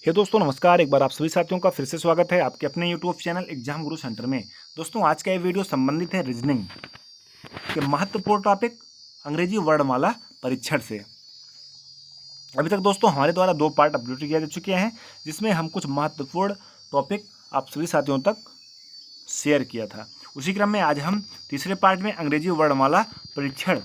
हे दोस्तों नमस्कार। एक बार आप सभी साथियों का फिर से स्वागत है आपके अपने यूट्यूब चैनल एग्जाम गुरु सेंटर में। दोस्तों आज का ये वीडियो संबंधित है रीजनिंग के महत्वपूर्ण टॉपिक अंग्रेजी वर्णमाला परीक्षण से। अभी तक दोस्तों हमारे द्वारा 2 पार्ट अपलोड किए जा चुके हैं जिसमें हम कुछ महत्वपूर्ण टॉपिक आप सभी साथियों तक शेयर किया था। उसी क्रम में आज हम तीसरे पार्ट में अंग्रेजी वर्णमाला परीक्षण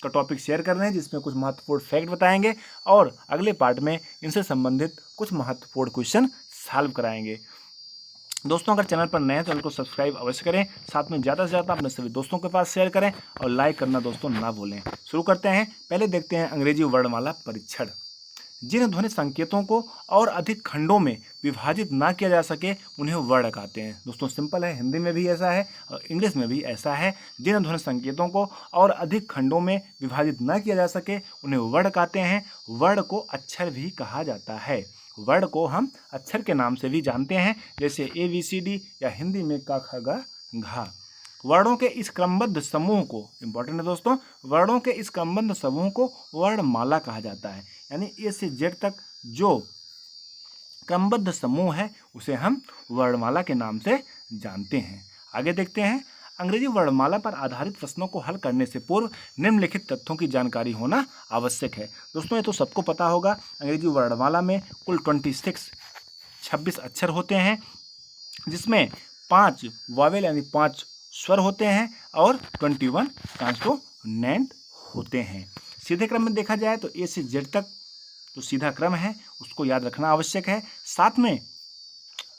का टॉपिक शेयर कर रहे हैं जिसमें कुछ महत्वपूर्ण फैक्ट बताएंगे और अगले पार्ट में इनसे संबंधित कुछ महत्वपूर्ण क्वेश्चन सॉल्व कराएंगे। दोस्तों अगर चैनल पर नए हैं तो चैनल को सब्सक्राइब अवश्य करें, साथ में ज़्यादा से ज़्यादा अपने सभी दोस्तों के पास शेयर करें और लाइक करना दोस्तों ना भूलें। शुरू करते हैं। पहले देखते हैं अंग्रेजी वर्णमाला परीक्षण। जिन ध्वनि संकेतों को और अधिक खंडों में विभाजित ना किया जा सके उन्हें वर्ण कहते हैं। दोस्तों सिंपल है, हिंदी में भी ऐसा है और इंग्लिश में भी ऐसा है। जिन ध्वनि संकेतों को और अधिक खंडों में विभाजित ना किया जा सके उन्हें वर्ण कहते हैं। वर्ण को अक्षर भी कहा जाता है। वर्ण को हम अक्षर के नाम से भी जानते हैं, जैसे ABCD या हिंदी में क ख ग घ। वर्णों के इस क्रमबद्ध समूह को, इंपॉर्टेंट है दोस्तों, वर्णों के इस क्रमबद्ध समूह को वर्णमाला कहा जाता है। यानी A से Z तक जो क्रमबद्ध समूह है उसे हम वर्णमाला के नाम से जानते हैं। आगे देखते हैं। अंग्रेजी वर्णमाला पर आधारित प्रश्नों को हल करने से पूर्व निम्नलिखित तथ्यों की जानकारी होना आवश्यक है। दोस्तों ये तो सबको पता होगा, अंग्रेजी वर्णमाला में कुल 26 अक्षर होते हैं जिसमें 5 वॉवेल यानी 5 स्वर होते हैं और 21 कॉन्सोनेंट होते हैं। सीधे क्रम में देखा जाए तो A से Z तक जो सीधा क्रम है उसको याद रखना आवश्यक है। साथ में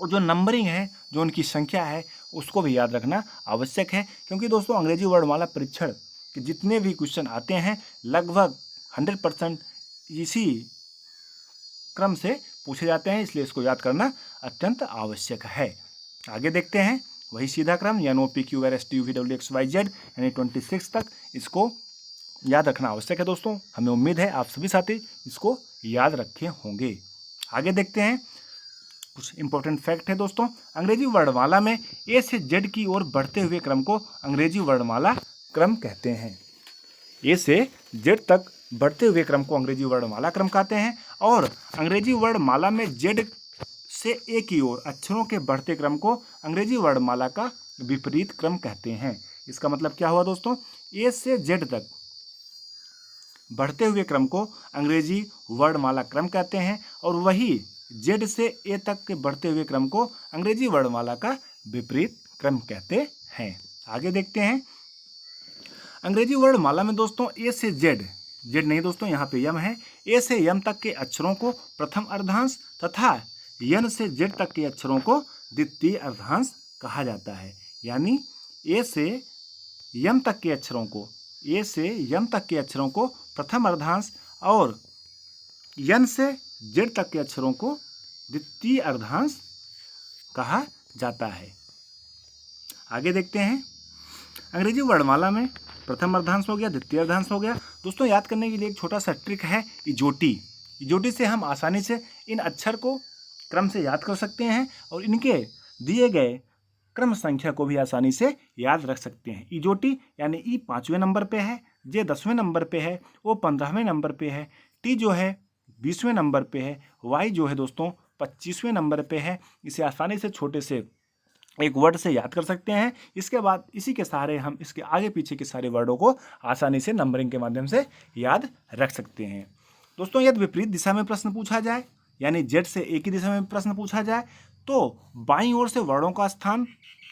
जो नंबरिंग है, जो उनकी संख्या है, उसको भी याद रखना आवश्यक है, क्योंकि दोस्तों अंग्रेजी वर्णमाला परीक्षण के जितने भी क्वेश्चन आते हैं लगभग 100% इसी क्रम से पूछे जाते हैं, इसलिए इसको याद करना अत्यंत आवश्यक है। आगे देखते हैं। वही सीधा क्रम NOPQRSTUVWXYZ यानी 26 तक इसको याद रखना आवश्यक है। दोस्तों हमें उम्मीद है आप सभी साथी इसको याद रखे होंगे। आगे देखते हैं। कुछ इंपॉर्टेंट फैक्ट है दोस्तों। अंग्रेजी वर्णमाला में A से Z की ओर बढ़ते हुए क्रम को अंग्रेजी वर्णमाला क्रम कहते हैं। A से Z तक बढ़ते हुए क्रम को अंग्रेजी वर्णमाला क्रम कहते हैं और अंग्रेजी वर्णमाला में Z से A की ओर अक्षरों के बढ़ते क्रम को अंग्रेजी वर्णमाला का विपरीत क्रम कहते हैं। इसका मतलब क्या हुआ दोस्तों? A से Z तक बढ़ते हुए क्रम को अंग्रेजी वर्णमाला क्रम कहते हैं और वही Z से A तक के बढ़ते हुए क्रम को अंग्रेजी वर्णमाला का विपरीत क्रम कहते हैं। आगे देखते हैं। अंग्रेजी वर्णमाला में दोस्तों A से Z नहीं दोस्तों, यहाँ पे यम है। A से यम तक के अक्षरों को प्रथम अर्धांश तथा यन से Z तक के अक्षरों को द्वितीय अर्धांश कहा जाता है। यानी A से यम तक के अक्षरों को प्रथम अर्धांश और यन से Z तक के अक्षरों को द्वितीय अर्धांश कहा जाता है। आगे देखते हैं। अंग्रेजी वर्णमाला में प्रथम अर्धांश हो गया, द्वितीय अर्धांश हो गया। दोस्तों याद करने के लिए एक छोटा सा ट्रिक है इजोटी। इजोटी से हम आसानी से इन अक्षर को क्रम से याद कर सकते हैं और इनके दिए गए क्रम संख्या को भी आसानी से याद रख सकते हैं। इजोटी यानी ई 5वें नंबर पे है, जे 10वें नंबर पे है, ओ 15वें नंबर पे है, टी जो है 20वें नंबर पे है, वाई जो है दोस्तों 25वें नंबर पे है। इसे आसानी से छोटे से एक वर्ड से याद कर सकते हैं। इसके बाद इसी के सहारे हम इसके आगे पीछे के सारे वर्डों को आसानी से नंबरिंग के माध्यम से याद रख सकते हैं। दोस्तों यदि विपरीत दिशा में प्रश्न पूछा जाए, यानी Z से A की दिशा में प्रश्न पूछा जाए, तो बाईं ओर से वर्णों का स्थान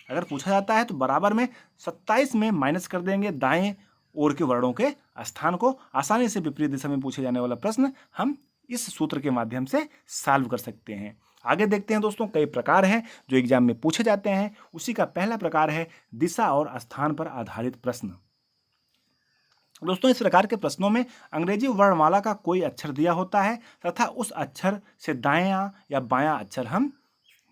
अगर पूछा जाता है तो बराबर में 27 में माइनस कर देंगे दाएं ओर के वर्णों के स्थान को। आसानी से विपरीत दिशा में पूछे जाने वाला प्रश्न हम इस सूत्र के माध्यम से सॉल्व कर सकते हैं। आगे देखते हैं दोस्तों। कई प्रकार हैं जो एग्जाम में पूछे जाते हैं। उसी का पहला प्रकार है दिशा और स्थान पर आधारित प्रश्न। दोस्तों इस प्रकार के प्रश्नों में अंग्रेजी वर्णमाला का कोई अक्षर दिया होता है तथा उस अक्षर से दायां या बायां अक्षर हम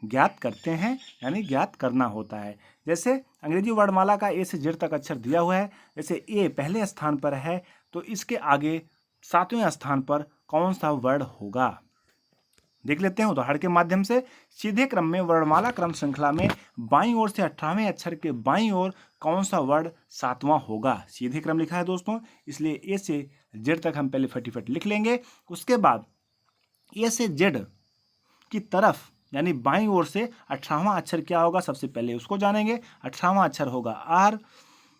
ज्ञात करते हैं, यानी ज्ञात करना होता है। जैसे अंग्रेजी वर्णमाला का A से Z तक अक्षर दिया हुआ है, जैसे A पहले स्थान पर है तो इसके आगे 7वें स्थान पर कौन सा वर्ण होगा, देख लेते हैं उदाहरण के माध्यम से। सीधे क्रम में वर्णमाला क्रम श्रृंखला में बाईं ओर से 18वें अक्षर के बाईं ओर कौन सा वर्ण 7वां होगा। सीधे क्रम लिखा है दोस्तों, इसलिए A से Z तक हम पहले फटाफट लिख लेंगे। उसके बाद A से Z की तरफ यानी बाईं ओर से 18वां अक्षर क्या होगा, सबसे पहले उसको जानेंगे। 18वां अक्षर होगा आर।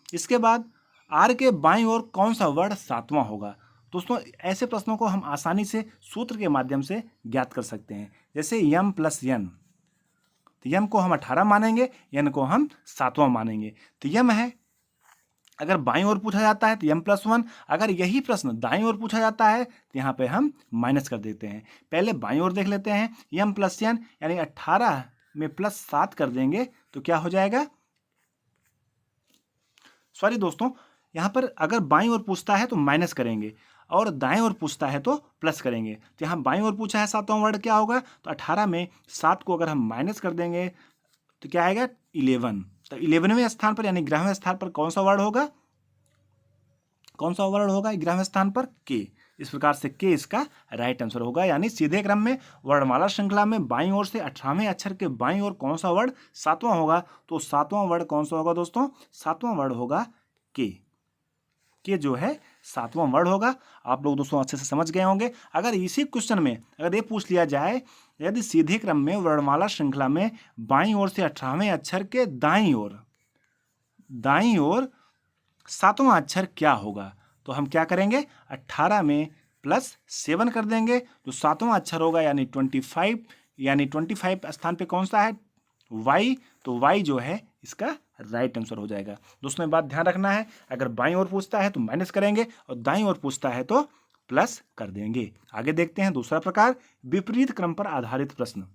इसके बाद आर के बाईं ओर कौन सा वर्ड 7वां होगा। दोस्तों ऐसे प्रश्नों को हम आसानी से सूत्र के माध्यम से ज्ञात कर सकते हैं। जैसे यम प्लस यन, तो यम को हम 18 मानेंगे, यन को हम 7वां मानेंगे। तो यम है, अगर बाईं ओर पूछा जाता है तो यम प्लस 1, अगर यही प्रश्न दाईं ओर पूछा जाता है तो यहाँ पे हम माइनस कर देते हैं। पहले बाईं ओर देख लेते हैं, यम प्लस यन यानी 18 में प्लस 7 कर देंगे तो क्या हो जाएगा, सॉरी दोस्तों, यहाँ पर अगर बाईं ओर पूछता है तो माइनस करेंगे और दाएं ओर पूछता है तो प्लस करेंगे। तो यहाँ बाईं ओर पूछा है 7वां वर्ड क्या होगा, तो 18 में 7 को अगर हम माइनस कर देंगे तो क्या आएगा 11। तो 11वें स्थान पर यानी 11वें स्थान पर कौन सा वर्ड होगा, कौन सा वर्ड होगा 11वें स्थान पर, के। इस प्रकार से के इसका राइट आंसर होगा। यानी सीधे क्रम में वर्णमाला श्रृंखला में बाईं ओर से 18वें अक्षर के बाईं ओर कौन सा वर्ड 7वां होगा, तो 7वां वर्ड कौन सा होगा दोस्तों, 7वां वर्ड होगा के जो है 7वां वर्ड होगा। आप लोग दोस्तों अच्छे से समझ गए होंगे। अगर इसी क्वेश्चन में अगर ये पूछ लिया जाए, यदि सीधे क्रम में वर्णमाला श्रृंखला में बाईं ओर से 18वें अक्षर के दाईं ओर 7वां अक्षर क्या होगा, तो हम क्या करेंगे 18 में प्लस 7 कर देंगे, जो 7वां अक्षर होगा यानी 25, यानी 25 स्थान पे कौन सा है वाई, तो वाई जो है इसका राइट आंसर हो जाएगा। दोस्तों बात ध्यान रखना है, अगर बाईं ओर पूछता है तो माइनस करेंगे और दाईं ओर पूछता है तो प्लस कर देंगे। आगे देखते हैं दूसरा प्रकार, विपरीत क्रम पर आधारित प्रश्न।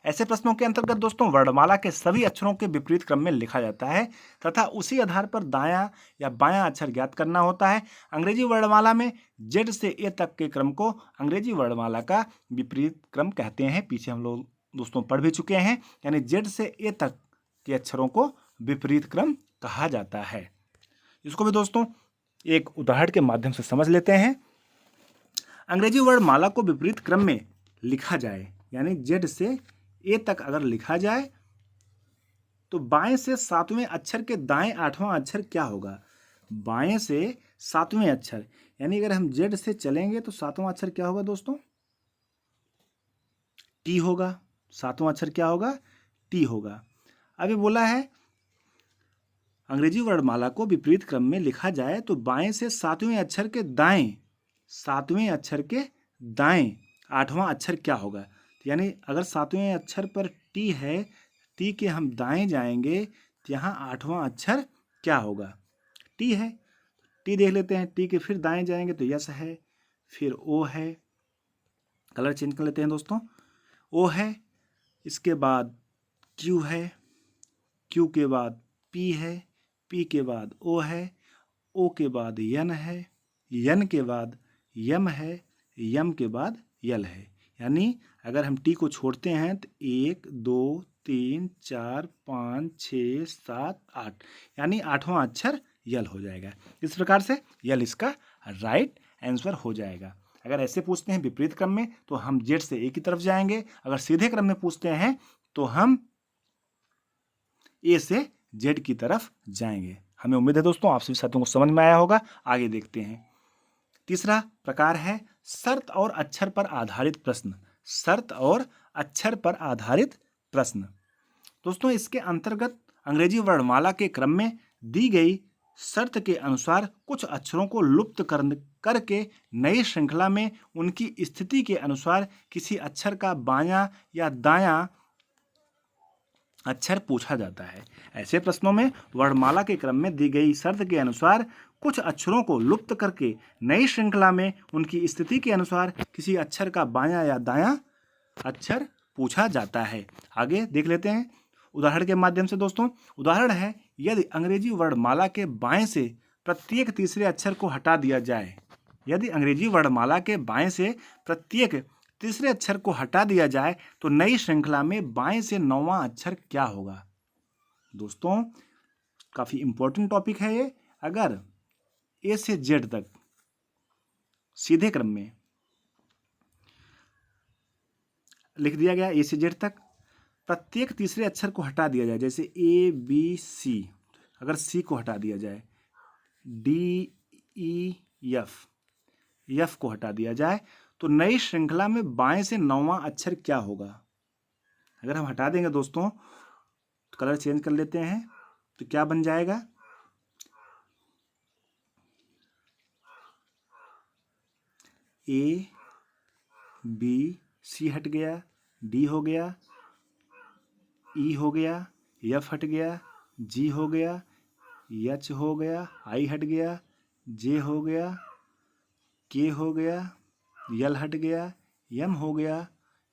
ऐसे प्रश्नों के अंतर्गत दोस्तों वर्णमाला के सभी अक्षरों के विपरीत क्रम में लिखा जाता है तथा उसी आधार पर दायां या बायां अक्षर ज्ञात करना होता है। अंग्रेजी वर्णमाला में जेड से ए तक के क्रम को अंग्रेजी वर्णमाला का विपरीत क्रम कहते हैं। पीछे हम लोग दोस्तों पढ़ भी चुके हैं, यानी जेड से ए तक के अक्षरों को विपरीत क्रम कहा जाता है। इसको भी दोस्तों एक उदाहरण के माध्यम से समझ लेते हैं। अंग्रेजी वर्णमाला को विपरीत क्रम में लिखा जाए, यानी जेड से ए तक अगर लिखा जाए तो बाएं से 7वें अक्षर के दाएं 8वां अक्षर क्या होगा, बाएं से 7वें अक्षर, यानी अगर हम जेड से चलेंगे तो 7वां अक्षर क्या होगा दोस्तों, टी होगा। 7वां अक्षर क्या होगा, टी होगा। अभी बोला है अंग्रेजी वर्णमाला को विपरीत क्रम में लिखा जाए तो बाएं से 7वें अक्षर के दाएं 8वां अक्षर क्या होगा, यानी अगर 7वें अक्षर पर टी है, टी के हम दाएं जाएंगे तो यहाँ 8वां अक्षर क्या होगा, टी है। टी देख लेते हैं, टी के फिर दाएं जाएंगे तो यस है, फिर ओ है, कलर चेंज कर लेते हैं दोस्तों, ओ है, इसके बाद क्यू है, क्यू के बाद पी है, पी के बाद ओ है, ओ के बाद यन है, यन के बाद यम है, यम के बाद यल है। यानी अगर हम टी को छोड़ते हैं तो 1 2 3 4 5 6 7 8, यानी 8वां अक्षर यल हो जाएगा। इस प्रकार से यल इसका राइट आंसर हो जाएगा। अगर ऐसे पूछते हैं विपरीत क्रम में तो हम जेड से ए की तरफ जाएंगे, अगर सीधे क्रम में पूछते हैं तो हम ए से जेड की तरफ जाएंगे। हमें उम्मीद है दोस्तों आप सभी साथियों को समझ में आया होगा। आगे देखते हैं, तीसरा प्रकार है शर्त और अक्षर पर आधारित प्रश्न। शर्त और अक्षर पर आधारित प्रश्न दोस्तों, इसके अंतर्गत अंग्रेजी वर्णमाला के क्रम में दी गई शर्त के अनुसार कुछ अक्षरों को लुप्त करके नई श्रृंखला में उनकी स्थिति के अनुसार किसी अक्षर का बायां या दायां अक्षर पूछा जाता है। ऐसे प्रश्नों में वर्णमाला के क्रम में दी गई शर्त के अनुसार कुछ अक्षरों को लुप्त करके नई श्रृंखला में उनकी स्थिति के अनुसार किसी अक्षर का बायां या दायां अक्षर पूछा जाता है। आगे देख लेते हैं उदाहरण के माध्यम से दोस्तों। उदाहरण है, यदि अंग्रेजी वर्णमाला के बाएं से प्रत्येक तीसरे अक्षर को हटा दिया जाए, यदि अंग्रेजी वर्णमाला के बाएं से प्रत्येक तीसरे अक्षर को हटा दिया जाए तो नई श्रृंखला में बाएं से 9वां अक्षर क्या होगा। दोस्तों काफी इंपॉर्टेंट टॉपिक है ये। अगर ए से जेड तक सीधे क्रम में लिख दिया गया, ए से जेड तक प्रत्येक तीसरे अक्षर को हटा दिया जाए, जैसे ए बी सी, अगर सी को हटा दिया जाए, डी ई एफ, यफ को हटा दिया जाए तो नई श्रृंखला में बाएं से 9वां अक्षर क्या होगा। अगर हम हटा देंगे दोस्तों तो कलर चेंज कर लेते हैं तो क्या बन जाएगा, ए बी सी हट गया, डी हो गया, ई हो गया, एफ हट गया, जी हो गया, एच हो गया, आई हट गया, जे हो गया, के हो गया, यल हट गया, एम हो गया,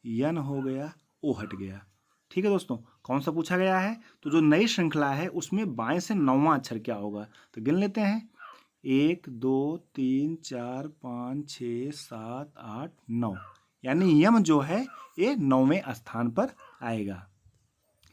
एन हो गया, ओ हट गया। ठीक है दोस्तों, कौन सा पूछा गया है, तो जो नई श्रृंखला है उसमें बाएं से 9वां अक्षर क्या होगा। तो गिन लेते हैं, 1 2 3 4 5 6 7 8 9, यानी यम जो है ये 9वें स्थान पर आएगा।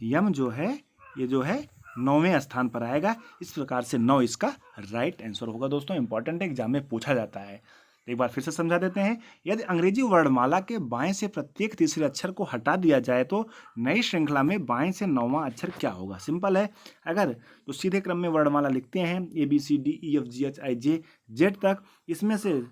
यम जो है ये जो है 9वें स्थान पर आएगा। इस प्रकार से 9 इसका राइट आंसर होगा। दोस्तों इंपॉर्टेंट एग्जाम में पूछा जाता है, एक बार फिर से समझा देते हैं। यदि अंग्रेजी वर्णमाला के बाएं से प्रत्येक तीसरे अक्षर को हटा दिया जाए तो नई श्रृंखला में बाएं से 9वां अक्षर क्या होगा। सिंपल है, अगर तो सीधे क्रम में वर्णमाला लिखते हैं ABCDEFGHIJ तक, इसमें से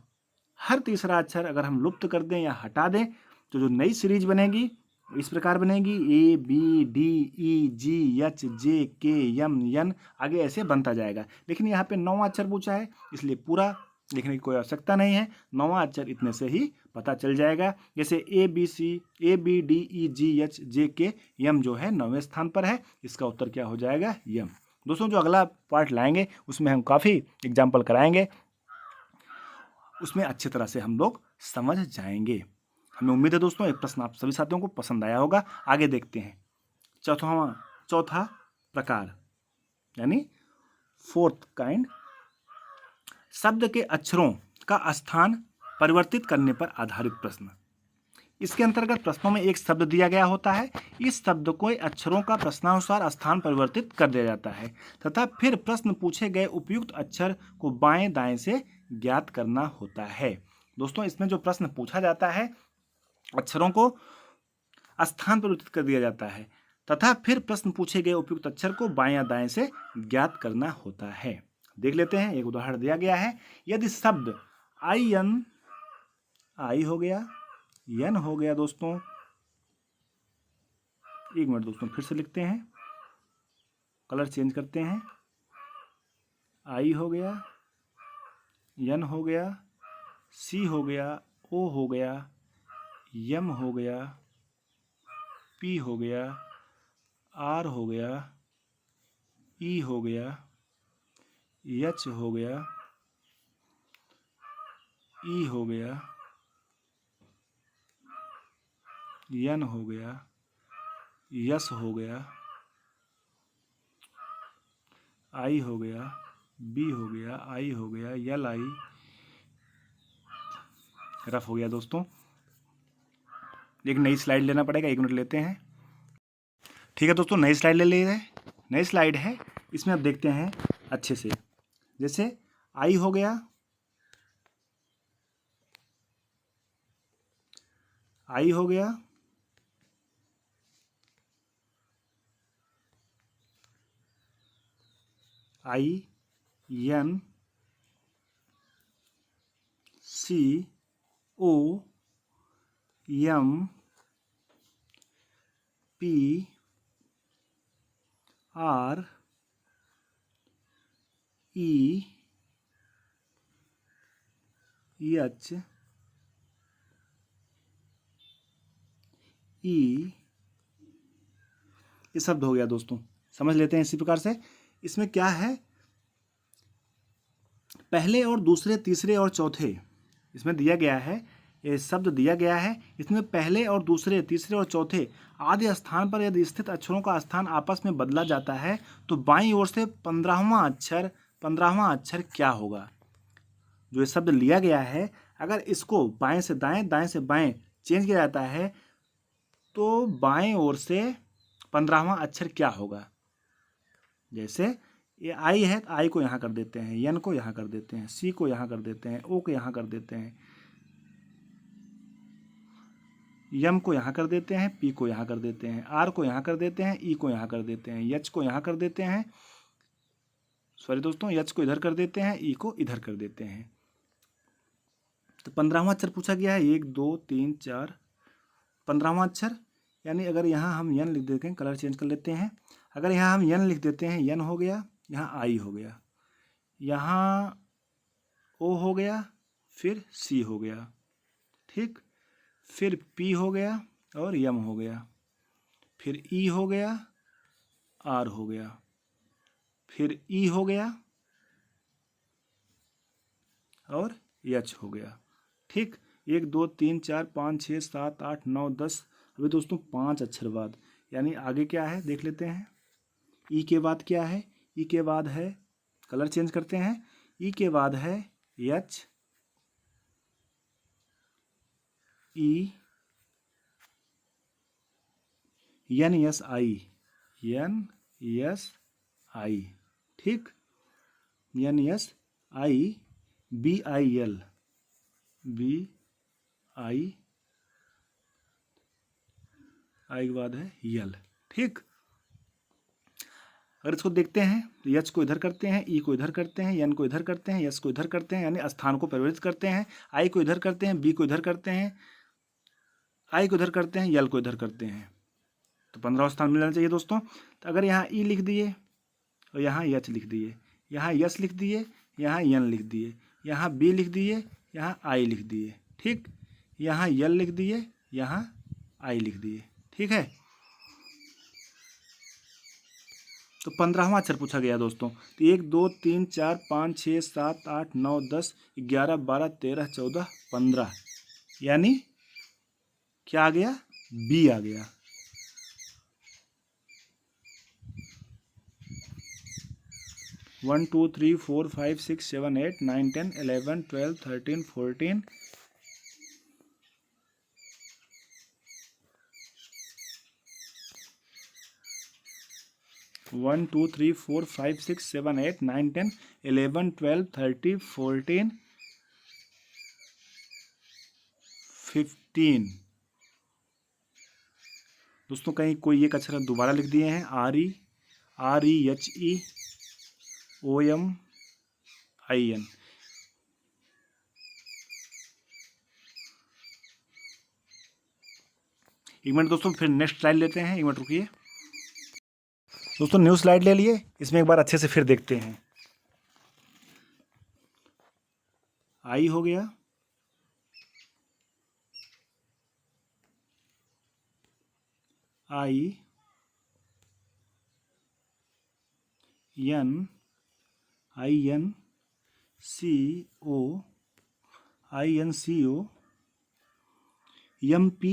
हर तीसरा अक्षर अगर हम लुप्त कर दें या हटा दें तो जो नई सीरीज बनेगी इस प्रकार बनेगी, ABDEGHJKM आगे ऐसे बनता जाएगा। लेकिन यहाँ पे 9वां अक्षर पूछा है इसलिए पूरा लिखने की कोई आवश्यकता नहीं है, 9वां अक्षर इतने से ही पता चल जाएगा। जैसे ABDEGHJKM जो है 9वें स्थान पर है, इसका उत्तर क्या हो जाएगा, यम। दोस्तों जो अगला पार्ट लाएंगे उसमें हम काफ़ी एग्जाम्पल कराएंगे, उसमें अच्छी तरह से हम लोग समझ जाएंगे। हमें उम्मीद है दोस्तों एक प्रश्न आप सभी साथियों को पसंद आया होगा। आगे देखते हैं चौथा प्रकार यानी 4th काइंड, शब्द के अक्षरों का स्थान परिवर्तित करने पर आधारित प्रश्न। इसके अंतर्गत प्रश्नों में एक शब्द दिया गया होता है, इस शब्द को अक्षरों का प्रश्नानुसार स्थान परिवर्तित कर दिया जाता है तथा फिर प्रश्न पूछे गए उपयुक्त अक्षर को बाएं दाएं से ज्ञात करना होता है। दोस्तों इसमें जो प्रश्न पूछा जाता है अक्षरों को स्थान परिवर्तित कर दिया जाता है तथा फिर प्रश्न पूछे गए उपयुक्त अक्षर को बाएं या दाएं से ज्ञात करना होता है। देख लेते हैं, एक उदाहरण दिया गया है। यदि शब्द आई हो गया, यन हो गया, दोस्तों एक मिनट दोस्तों फिर से लिखते हैं, कलर चेंज करते हैं, आई हो गया, यन हो गया, सी हो गया, ओ हो गया, यम हो गया, पी हो गया, आर हो गया, ई हो गया, एच हो गया, ई हो गया, एन हो गया, यस हो गया, आई हो गया, बी हो गया, आई हो गया, यल आई, रफ हो गया। दोस्तों एक नई स्लाइड लेना पड़ेगा, 1 मिनट लेते हैं। ठीक है दोस्तों, नई स्लाइड ले लिए हैं। नई स्लाइड है, इसमें अब देखते हैं अच्छे से। जैसे आई हो गया, आई हो गया, I, N, C, O, M, P, R, E, H, E, ये शब्द हो गया। दोस्तों समझ लेते हैं इसी प्रकार से। इसमें क्या है, पहले और दूसरे, तीसरे और चौथे इसमें दिया गया है, ये शब्द दिया गया है। इसमें पहले और दूसरे, तीसरे और चौथे आदि स्थान पर यदि स्थित अक्षरों का स्थान आपस में बदला जाता है तो बाईं ओर से 15वां अक्षर क्या होगा। जो ये शब्द लिया गया है, अगर इसको बाएं से दाएं, दाएं से बाएं चेंज किया जाता है तो बाएं ओर से 15वां अक्षर क्या होगा। जैसे ये आई है तो आई को यहाँ कर देते हैं, एन को यहाँ कर देते हैं, सी को यहाँ कर देते हैं, ओ को यहाँ कर देते हैं, यम को यहाँ कर देते हैं, पी को यहाँ कर देते हैं, आर को यहाँ कर देते हैं, ई को यहाँ कर देते हैं, एच को यहाँ कर देते हैं, सॉरी दोस्तों एच को इधर कर देते हैं, ई को इधर कर देते हैं। तो 15वां अक्षर पूछा गया है, 1 2 3 4, 15वां अक्षर, यानी अगर यहाँ हम यन लिख देते हैं, कलर चेंज कर लेते हैं, अगर यहाँ हम यन लिख देते हैं, यन हो गया, यहाँ आई हो गया, यहाँ ओ हो गया, फिर सी हो गया, ठीक, फिर पी हो गया और यम हो गया, फिर ई हो गया, आर हो गया, फिर ई हो गया और एच हो गया, ठीक। 1 2 3 4 5 6 7 8 9 10, अभी दोस्तों 5 अक्षर बाद, यानी आगे क्या है देख लेते हैं। ई के बाद क्या है, ई के बाद है, कलर चेंज करते हैं, ई के बाद है H, E, N S I, N S I, ठीक, N S I, B I L, B I, I के बाद है यल, ठीक। अगर इसको देखते हैं तो एच को इधर करते हैं, ई को इधर करते हैं, एन को इधर करते हैं, एस को इधर करते हैं, यानी स्थान को परिवर्तित करते हैं, आई को इधर करते हैं, बी को इधर करते हैं, आई को इधर करते हैं, यल को इधर करते हैं, तो 15वां स्थान मिलना चाहिए दोस्तों। तो अगर यहाँ ई लिख दिए और यहाँ एच लिख दिए, यहाँ यस लिख दिए, यहाँ एन लिख दिए, यहाँ बी लिख दिए, यहाँ आई लिख दिए, ठीक, यहाँ यल लिख दिए, यहाँ आई लिख दिए, ठीक है। तो 15वां अक्षर पूछा गया दोस्तों। तो 1 2 3 4 5 6 7 8 9 10 11 12 13 14 15, यानी क्या आ गया, बी आ गया। One two three four five six seven 8 9 10 11 12 13 14, 1 2 3 4 5 6 7 8 9 10 11 12 13 14 15। दोस्तों कहीं कोई एक अक्षर दोबारा लिख दिए हैं, R E H E O M I N. एक मिनट दोस्तों, फिर नेक्स्ट स्लाइड लेते हैं, एक मिनट रुकिए दोस्तों। न्यू स्लाइड ले लिए, इसमें एक बार अच्छे से फिर देखते हैं। आई हो गया, I N C O M P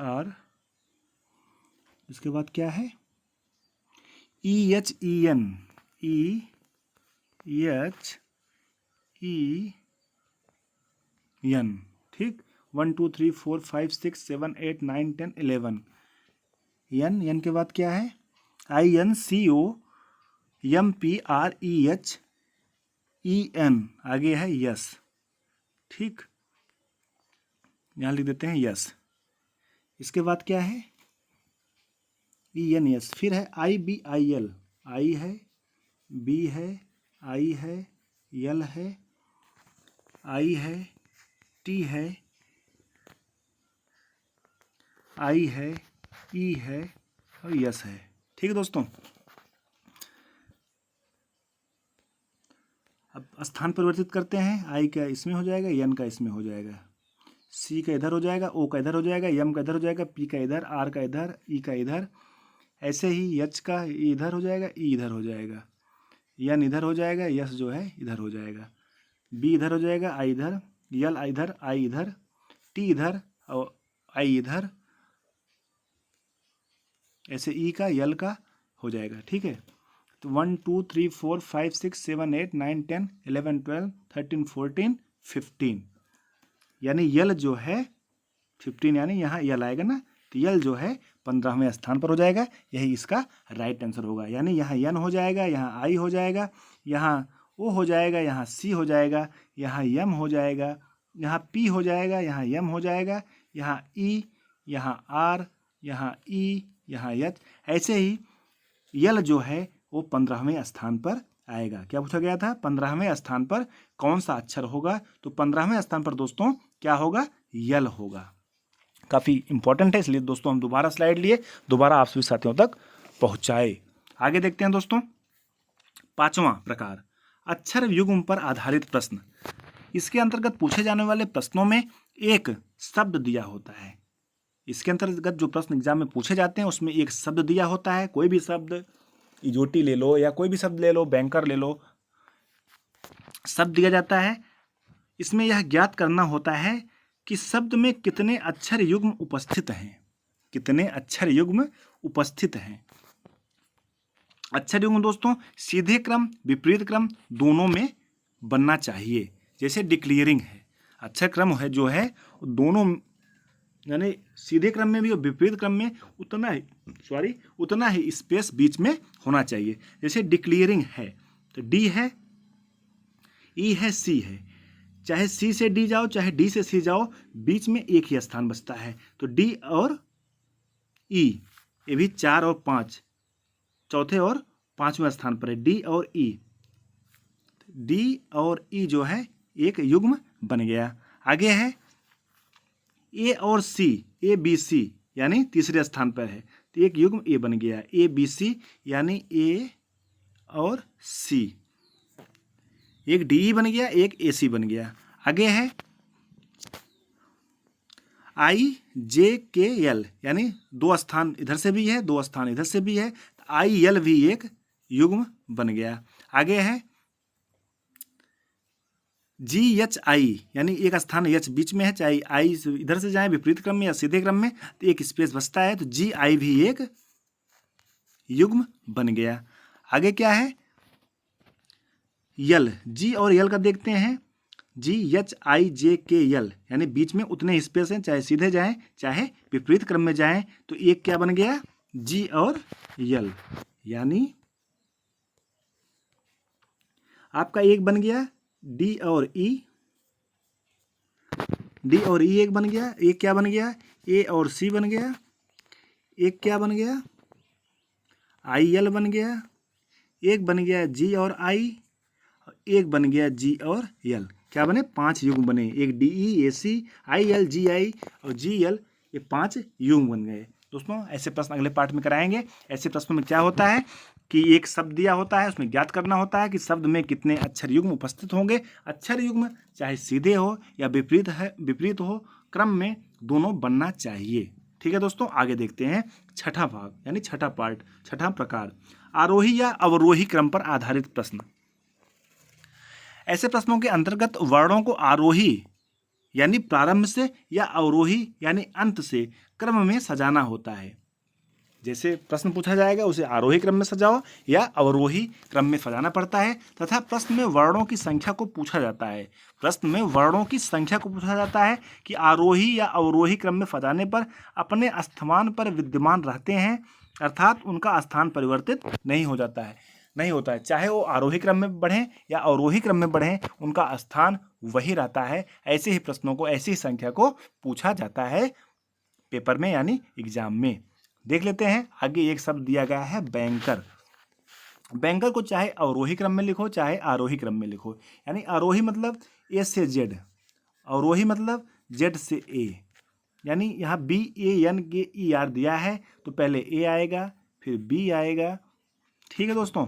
R इसके बाद क्या है, ई एच ई एन ठीक। 1 2 3 4 5 6 7 8 9 10 11, एन के बाद क्या है, I N C O M P R E H E N, आगे है यस, ठीक, यहाँ लिख देते हैं यस। इसके बाद क्या है, ई एन एस, फिर है आई बी आई एल, आई है, बी है, आई है, यल है, आई है, टी है, आई है, ई है और यस है, ठीक है दोस्तों। अब स्थान परिवर्तित करते हैं, आई का इसमें हो जाएगा, एन का इसमें हो जाएगा, सी का इधर हो जाएगा, ओ का इधर हो जाएगा, एम का इधर हो जाएगा, पी का इधर, आर का इधर, ई का इधर, ऐसे ही एच का इधर हो जाएगा, ई इधर हो जाएगा, एन इधर हो जाएगा, यस जो है इधर हो जाएगा, बी इधर हो जाएगा, आई इधर, यल इधर, आई इधर, टी इधर और आई इधर, ऐसे ई का यल का हो जाएगा, ठीक है। तो 1 2 3 4 5 6 7 8 9 10 11 12 13 14 15, यानी यल जो है 15, यानी यहाँ यल आएगा ना, तो यल जो है 15वें स्थान पर हो जाएगा, यही इसका राइट आंसर होगा। यानी यहाँ एन हो जाएगा, यहाँ आई हो जाएगा, यहाँ ओ हो जाएगा, यहाँ सी हो जाएगा, यहाँ एम हो जाएगा, यहाँ पी हो जाएगा, यहाँ एम हो जाएगा, यहाँ ई, यहाँ आर, यहाँ ई, यहाँ एच, ऐसे ही यल जो है वो 15वें स्थान पर आएगा। क्या पूछा गया था? 15वें स्थान पर कौन सा अक्षर होगा? तो 15वें स्थान पर दोस्तों क्या होगा? यल होगा। काफ़ी इंपॉर्टेंट है, इसलिए दोस्तों हम दोबारा स्लाइड लिए, दोबारा आप सभी साथियों तक पहुंचाए। आगे देखते हैं दोस्तों, 5वां प्रकार, अक्षर युग्म पर आधारित प्रश्न। इसके अंतर्गत पूछे जाने वाले प्रश्नों में एक शब्द दिया होता है। इसके अंतर्गत जो प्रश्न एग्जाम में पूछे जाते हैं उसमें एक शब्द दिया होता है। कोई भी शब्द, इजोटी ले लो या कोई भी शब्द ले लो, बैंकर ले लो, शब्द दिया जाता है। इसमें यह ज्ञात करना होता है कि शब्द में कितने अक्षर युग्म उपस्थित हैं। कितने अक्षर युग्म उपस्थित हैं। अक्षर युग्म दोस्तों सीधे क्रम, विपरीत क्रम दोनों में बनना चाहिए। जैसे डिक्लेयरिंग है, अक्षर क्रम है जो है दोनों, यानी सीधे क्रम में भी और विपरीत क्रम में उतना ही स्पेस बीच में होना चाहिए। जैसे डिक्लेयरिंग है तो डी है, ई है, सी है, चाहे सी से डी जाओ चाहे डी से सी जाओ, बीच में एक ही स्थान बचता है। तो डी और ई, ये भी 4 और 5, चौथे और 5वें स्थान पर है। डी और ई, डी और ई जो है एक युग्म बन गया। आगे है ए और सी, ए बी सी यानी तीसरे स्थान पर है तो एक युग्म ए बन गया। ए बी सी यानी ए और सी, एक डी बन गया, एक ए सी बन गया। आगे है आई जे के एल, यानी 2 स्थान इधर से भी है, 2 स्थान इधर से भी है, तो आई एल भी एक युग्म बन गया। आगे है जी एच आई, यानी एक स्थान एच बीच में है, चाहे आई इधर से जाए विपरीत क्रम में या सीधे क्रम में, तो एक स्पेस बचता है, तो जी आई भी एक युग्म बन गया। आगे क्या है यल, जी और यल का देखते हैं। जी एच आई जे के यल, यानी बीच में उतने स्पेस हैं, चाहे सीधे जाएं चाहे विपरीत क्रम में जाएं, तो एक क्या बन गया? जी और यल, यानी आपका एक बन गया डी और ई, डी और ई एक बन गया। एक क्या बन गया? ए और सी बन गया। एक क्या बन गया? आई एल बन गया। एक बन गया जी और आई, एक बन गया जी और यल। क्या बने? 5 युग्म बने। एक D E, A C, I L, जी आई और जी एल, ये 5 युग्म बन गए। दोस्तों ऐसे प्रश्न अगले पार्ट में कराएंगे। ऐसे प्रश्नों में क्या होता है कि एक शब्द दिया होता है, उसमें ज्ञात करना होता है कि शब्द में कितने अक्षर युग्म उपस्थित होंगे। अक्षर युग्म चाहे सीधे हो या विपरीत हो, क्रम में दोनों बनना चाहिए। ठीक है दोस्तों, आगे देखते हैं 6ठा भाग, यानी 6ठा पार्ट, 6ठा प्रकार, आरोही या अवरोही क्रम पर आधारित प्रश्न। ऐसे प्रश्नों के अंतर्गत वर्णों को आरोही यानी प्रारंभ से या अवरोही यानी अंत से क्रम में सजाना होता है। जैसे प्रश्न पूछा जाएगा उसे आरोही क्रम में सजाओ या अवरोही क्रम में सजाना पड़ता है। तथा प्रश्न में वर्णों की संख्या को पूछा जाता है। प्रश्न में वर्णों की संख्या को पूछा जाता है कि आरोही या अवरोही क्रम में सजाने पर अपने स्थान पर विद्यमान रहते हैं, अर्थात उनका स्थान परिवर्तित नहीं होता है। चाहे वो आरोही क्रम में बढ़ें या अवरोही क्रम में बढ़ें, उनका स्थान वही रहता है। ऐसे ही प्रश्नों को, ऐसी संख्या को पूछा जाता है पेपर में, यानी एग्जाम में। देख लेते हैं आगे, एक शब्द दिया गया है बैंकर। बैंकर को चाहे अवरोही क्रम में लिखो चाहे आरोही क्रम में लिखो, यानी आरोही मतलब ए से जेड, अवरोही मतलब जेड से ए, यानी यहाँ बी ए एन के ई आर दिया है तो पहले ए आएगा, फिर बी आएगा, ठीक है दोस्तों,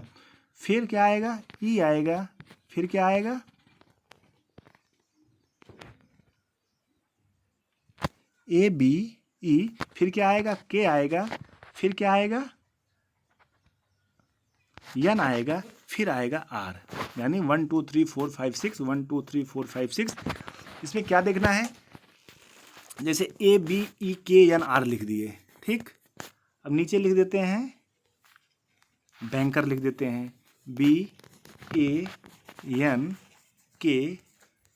फिर क्या आएगा? ई आएगा, फिर क्या आएगा? ए बी ई, फिर क्या आएगा? के आएगा, फिर क्या आएगा? एन आएगा, फिर आएगा आर, यानी 1 2 3 4 5 6, 1 2 3 4 5 6। इसमें क्या देखना है? जैसे ए बी ई के एन आर लिख दिए, ठीक। अब नीचे लिख देते हैं बैंकर, लिख देते हैं बी ए एन के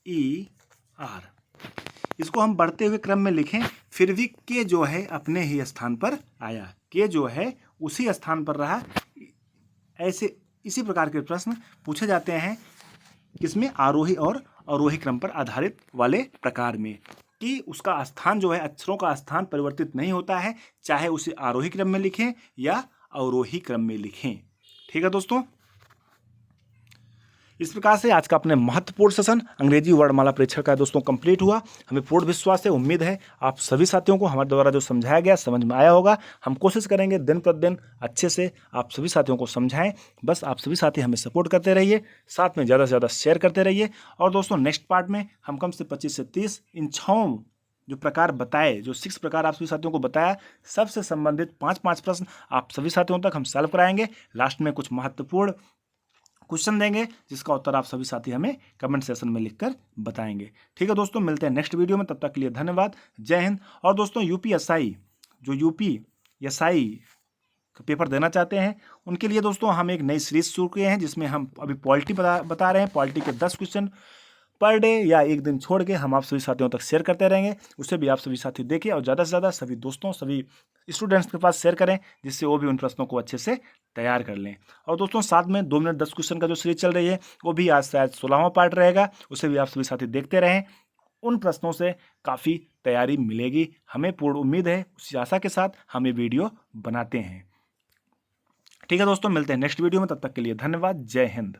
ई आर। इसको हम बढ़ते हुए क्रम में लिखें, फिर भी के जो है अपने ही स्थान पर आया, के जो है उसी स्थान पर रहा। ऐसे इसी प्रकार के प्रश्न पूछे जाते हैं किसमें? आरोही और अवरोही क्रम पर आधारित वाले प्रकार में, कि उसका स्थान जो है, अक्षरों का स्थान परिवर्तित नहीं होता है, चाहे उसे आरोही क्रम में लिखें या अवरोही क्रम में लिखें। ठीक है दोस्तों, इस प्रकार से आज का अपने महत्वपूर्ण सेशन अंग्रेजी वर्णमाला परीक्षण का दोस्तों कंप्लीट हुआ। हमें पूर्ण विश्वास है, उम्मीद है आप सभी साथियों को हमारे द्वारा जो समझाया गया समझ में आया होगा। हम कोशिश करेंगे दिन प्रतिदिन अच्छे से आप सभी साथियों को समझाएं। बस आप सभी साथी हमें सपोर्ट करते रहिए, साथ में ज़्यादा से ज़्यादा शेयर करते रहिए। और दोस्तों नेक्स्ट पार्ट में हम कम से 25 से 30 इन 6 जो प्रकार बताए, जो 6 प्रकार आप सभी साथियों को बताया, सबसे संबंधित 5-5 प्रश्न आप सभी साथियों तक हम सॉल्व कराएंगे। लास्ट में कुछ महत्वपूर्ण क्वेश्चन देंगे जिसका उत्तर आप सभी साथी हमें कमेंट सेशन में लिखकर बताएंगे। ठीक है दोस्तों, मिलते हैं नेक्स्ट वीडियो में, तब तक के लिए धन्यवाद, जय हिंद। और दोस्तों यूपीएसआई जो यूपीएसआई का पेपर देना चाहते हैं उनके लिए दोस्तों हम एक नई सीरीज शुरू किए हैं जिसमें हम अभी पॉलिटी बता रहे हैं। पॉलिटी के 10 क्वेश्चन पर डे या एक दिन छोड़ के हम आप सभी साथियों तक शेयर करते रहेंगे। उसे भी आप सभी साथी देखें और ज़्यादा से ज़्यादा सभी दोस्तों, सभी स्टूडेंट्स के पास शेयर करें जिससे वो भी उन प्रश्नों को अच्छे से तैयार कर लें। और दोस्तों साथ में 2 मिनट 10 क्वेश्चन का जो सीरीज चल रही है वो भी आज शायद 16वां पार्ट रहेगा, उसे भी आप सभी साथी देखते रहें। उन प्रश्नों से काफ़ी तैयारी मिलेगी, हमें पूर्ण उम्मीद है। उसी आशा के साथ हम ये वीडियो बनाते हैं। ठीक है दोस्तों, मिलते हैं नेक्स्ट वीडियो में, तब तक के लिए धन्यवाद, जय हिंद।